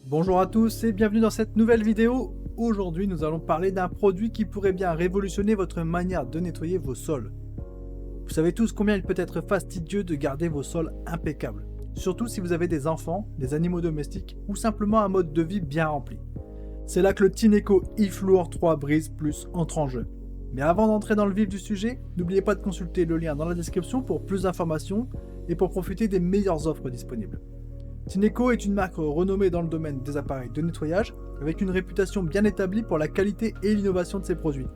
Bonjour à tous et bienvenue dans cette nouvelle vidéo. Aujourd'hui, nous allons parler d'un produit qui pourrait bien révolutionner votre manière de nettoyer vos sols. Vous savez tous combien il peut être fastidieux de garder vos sols impeccables, surtout si vous avez des enfants, des animaux domestiques ou simplement un mode de vie bien rempli. C'est là que le Tineco eFloor 3 Breeze Plus entre en jeu. Mais avant d'entrer dans le vif du sujet, n'oubliez pas de consulter le lien dans la description pour plus d'informations et pour profiter des meilleures offres disponibles. Tineco est une marque renommée dans le domaine des appareils de nettoyage, avec une réputation bien établie pour la qualité et l'innovation de ses produits.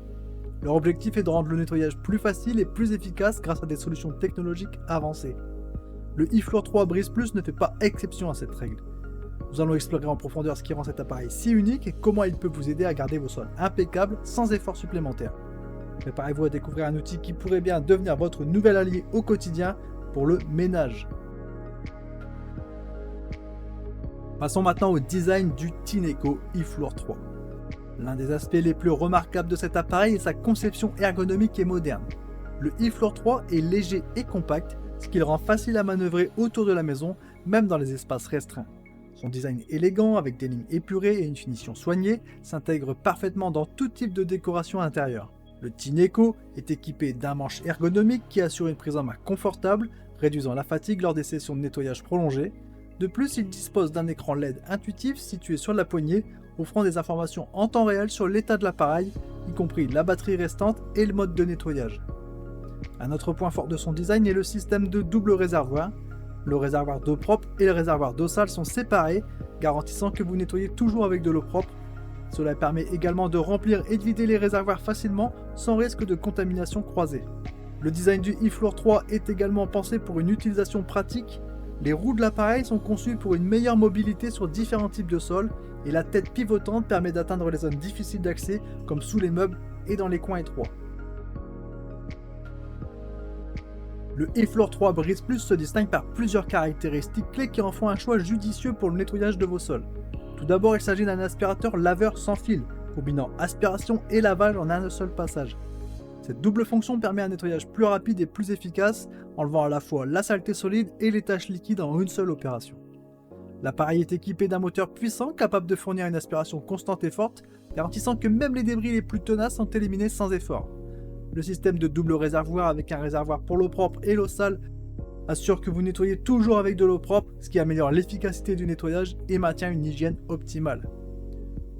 Leur objectif est de rendre le nettoyage plus facile et plus efficace grâce à des solutions technologiques avancées. Le eFloor 3 Breeze Plus ne fait pas exception à cette règle. Nous allons explorer en profondeur ce qui rend cet appareil si unique et comment il peut vous aider à garder vos sols impeccables sans effort supplémentaire. Préparez-vous à découvrir un outil qui pourrait bien devenir votre nouvel allié au quotidien pour le ménage. Passons maintenant au design du Tineco eFloor 3. L'un des aspects les plus remarquables de cet appareil est sa conception ergonomique et moderne. Le eFloor 3 est léger et compact, ce qui le rend facile à manœuvrer autour de la maison, même dans les espaces restreints. Son design élégant, avec des lignes épurées et une finition soignée, s'intègre parfaitement dans tout type de décoration intérieure. Le Tineco est équipé d'un manche ergonomique qui assure une prise en main confortable, réduisant la fatigue lors des sessions de nettoyage prolongées. De plus, il dispose d'un écran LED intuitif situé sur la poignée, offrant des informations en temps réel sur l'état de l'appareil, y compris la batterie restante et le mode de nettoyage. Un autre point fort de son design est le système de double réservoir. Le réservoir d'eau propre et le réservoir d'eau sale sont séparés, garantissant que vous nettoyez toujours avec de l'eau propre. Cela permet également de remplir et de vider les réservoirs facilement, sans risque de contamination croisée. Le design du eFloor 3 est également pensé pour une utilisation pratique. Les roues de l'appareil sont conçues pour une meilleure mobilité sur différents types de sols et la tête pivotante permet d'atteindre les zones difficiles d'accès comme sous les meubles et dans les coins étroits. Le eFloor 3 Breeze Plus se distingue par plusieurs caractéristiques clés qui en font un choix judicieux pour le nettoyage de vos sols. Tout d'abord, il s'agit d'un aspirateur laveur sans fil, combinant aspiration et lavage en un seul passage. Cette double fonction permet un nettoyage plus rapide et plus efficace, enlevant à la fois la saleté solide et les taches liquides en une seule opération. L'appareil est équipé d'un moteur puissant capable de fournir une aspiration constante et forte, garantissant que même les débris les plus tenaces sont éliminés sans effort. Le système de double réservoir avec un réservoir pour l'eau propre et l'eau sale assure que vous nettoyez toujours avec de l'eau propre, ce qui améliore l'efficacité du nettoyage et maintient une hygiène optimale.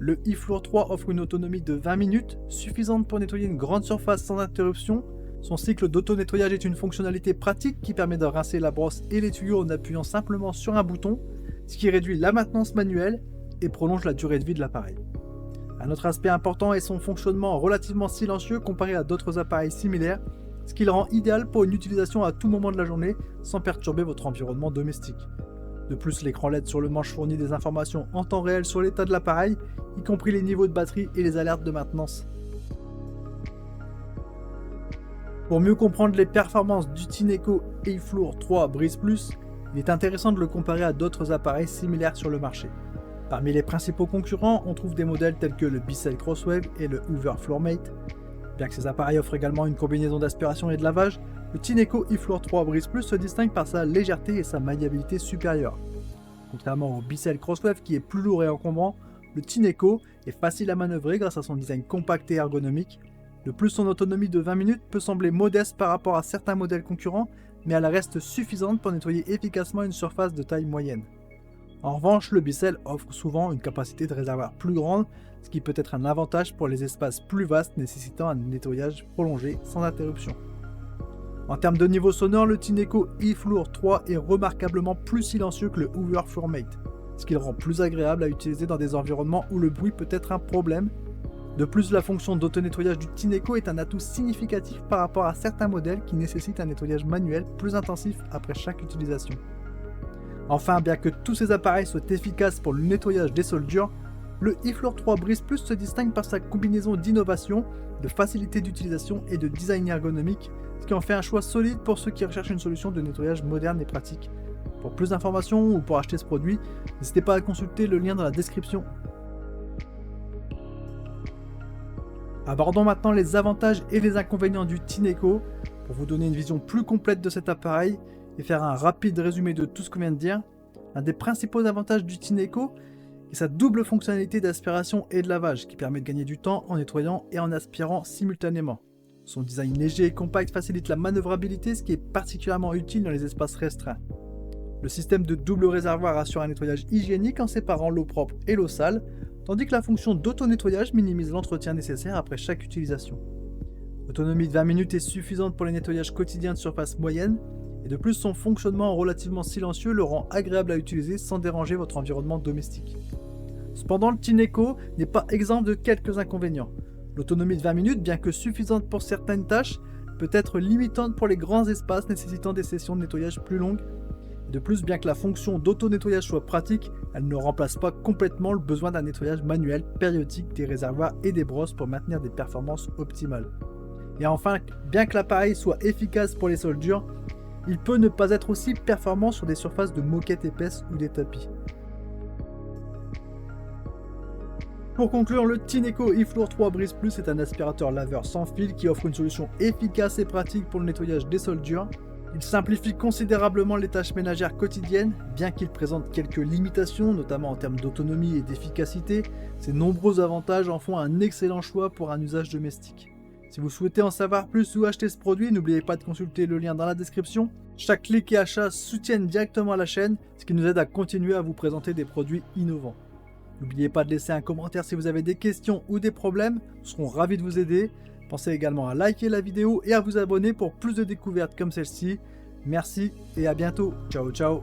Le eFloor 3 offre une autonomie de 20 minutes, suffisante pour nettoyer une grande surface sans interruption. Son cycle d'auto-nettoyage est une fonctionnalité pratique qui permet de rincer la brosse et les tuyaux en appuyant simplement sur un bouton, ce qui réduit la maintenance manuelle et prolonge la durée de vie de l'appareil. Un autre aspect important est son fonctionnement relativement silencieux comparé à d'autres appareils similaires, ce qui le rend idéal pour une utilisation à tout moment de la journée sans perturber votre environnement domestique. De plus, l'écran LED sur le manche fournit des informations en temps réel sur l'état de l'appareil, y compris les niveaux de batterie et les alertes de maintenance. Pour mieux comprendre les performances du Tineco eFloor 3 Breeze Plus, il est intéressant de le comparer à d'autres appareils similaires sur le marché. Parmi les principaux concurrents, on trouve des modèles tels que le Bissell Crosswave et le Hoover Floormate. Bien que ces appareils offrent également une combinaison d'aspiration et de lavage, le Tineco eFloor 3 Breeze Plus se distingue par sa légèreté et sa maniabilité supérieure. Contrairement au Bissell Crosswave qui est plus lourd et encombrant, le Tineco est facile à manœuvrer grâce à son design compact et ergonomique. De plus, son autonomie de 20 minutes peut sembler modeste par rapport à certains modèles concurrents, mais elle reste suffisante pour nettoyer efficacement une surface de taille moyenne. En revanche, le Bissell offre souvent une capacité de réservoir plus grande, ce qui peut être un avantage pour les espaces plus vastes nécessitant un nettoyage prolongé sans interruption. En termes de niveau sonore, le Tineco eFloor 3 est remarquablement plus silencieux que le Hoover Floormate, ce qui le rend plus agréable à utiliser dans des environnements où le bruit peut être un problème. De plus, la fonction d'auto-nettoyage du Tineco est un atout significatif par rapport à certains modèles qui nécessitent un nettoyage manuel plus intensif après chaque utilisation. Enfin, bien que tous ces appareils soient efficaces pour le nettoyage des sols durs, le eFloor 3 Breeze Plus se distingue par sa combinaison d'innovation, de facilité d'utilisation et de design ergonomique, ce qui en fait un choix solide pour ceux qui recherchent une solution de nettoyage moderne et pratique. Pour plus d'informations ou pour acheter ce produit, n'hésitez pas à consulter le lien dans la description. Abordons maintenant les avantages et les inconvénients du Tineco pour vous donner une vision plus complète de cet appareil et faire un rapide résumé de tout ce qu'on vient de dire. Un des principaux avantages du Tineco et sa double fonctionnalité d'aspiration et de lavage qui permet de gagner du temps en nettoyant et en aspirant simultanément. Son design léger et compact facilite la manœuvrabilité, ce qui est particulièrement utile dans les espaces restreints. Le système de double réservoir assure un nettoyage hygiénique en séparant l'eau propre et l'eau sale, tandis que la fonction d'auto-nettoyage minimise l'entretien nécessaire après chaque utilisation. L'autonomie de 20 minutes est suffisante pour les nettoyages quotidiens de surface moyenne, et de plus son fonctionnement relativement silencieux le rend agréable à utiliser sans déranger votre environnement domestique. Cependant, le Tineco n'est pas exempt de quelques inconvénients. L'autonomie de 20 minutes, bien que suffisante pour certaines tâches, peut être limitante pour les grands espaces nécessitant des sessions de nettoyage plus longues. De plus, bien que la fonction d'auto-nettoyage soit pratique, elle ne remplace pas complètement le besoin d'un nettoyage manuel périodique des réservoirs et des brosses pour maintenir des performances optimales. Et enfin, bien que l'appareil soit efficace pour les sols durs, il peut ne pas être aussi performant sur des surfaces de moquette épaisse ou des tapis. Pour conclure, le Tineco eFloor 3 Breeze Plus est un aspirateur laveur sans fil qui offre une solution efficace et pratique pour le nettoyage des sols durs. Il simplifie considérablement les tâches ménagères quotidiennes, bien qu'il présente quelques limitations, notamment en termes d'autonomie et d'efficacité. Ses nombreux avantages en font un excellent choix pour un usage domestique. Si vous souhaitez en savoir plus ou acheter ce produit, n'oubliez pas de consulter le lien dans la description. Chaque clic et achat soutiennent directement la chaîne, ce qui nous aide à continuer à vous présenter des produits innovants. N'oubliez pas de laisser un commentaire si vous avez des questions ou des problèmes, nous serons ravis de vous aider. Pensez également à liker la vidéo et à vous abonner pour plus de découvertes comme celle-ci. Merci et à bientôt. Ciao ciao.